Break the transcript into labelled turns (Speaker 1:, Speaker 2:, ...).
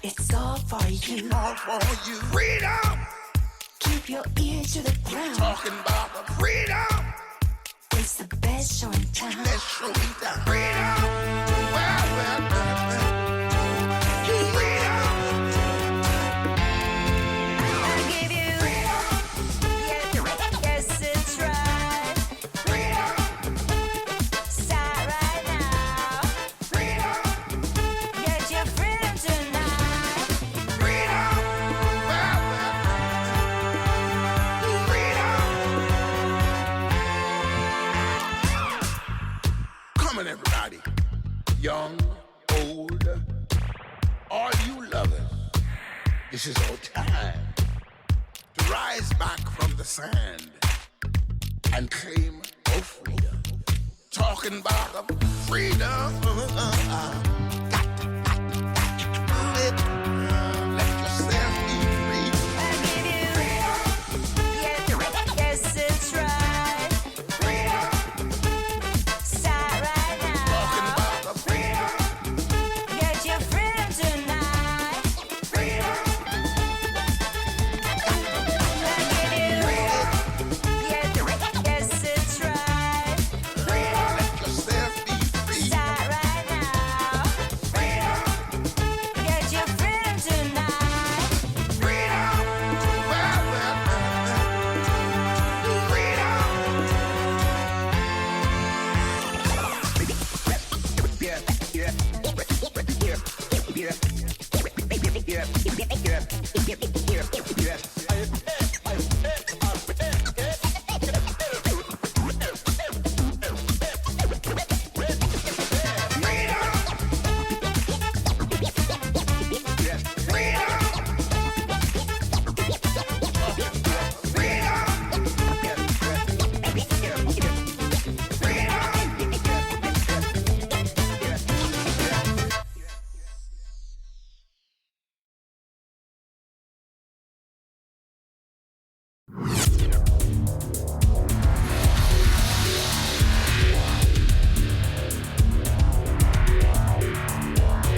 Speaker 1: It's all for you.
Speaker 2: All for you. Freedom.
Speaker 1: Keep your ear to the ground.
Speaker 2: Talking about the freedom.
Speaker 1: It's the best show in town.
Speaker 2: Let's show me the freedom. Well, well, well, well. Freedom.
Speaker 1: I'll give you freedom. Yes, it's right.
Speaker 2: Freedom.
Speaker 1: Start right now.
Speaker 2: Freedom.
Speaker 1: Get your freedom tonight.
Speaker 2: Freedom. Well, well, well. Freedom. Come on, everybody. Young, old, all you lovers. This is our time to rise back from the sand and claim our freedom. Talking about the freedom. Let yourself be free.
Speaker 1: I'll give you freedom. Yes, it's right.
Speaker 2: Freedom.
Speaker 1: Start right
Speaker 2: Talking
Speaker 1: now.
Speaker 2: about the freedom.
Speaker 1: Get your freedom tonight.
Speaker 2: Freedom.
Speaker 1: I'll give you freedom. Yes, it's right.
Speaker 2: Freedom. Let yourself be free.
Speaker 1: Start right now.
Speaker 2: Freedom.
Speaker 1: Get your freedom tonight.
Speaker 2: Freedom. Well, well, well, well. Freedom.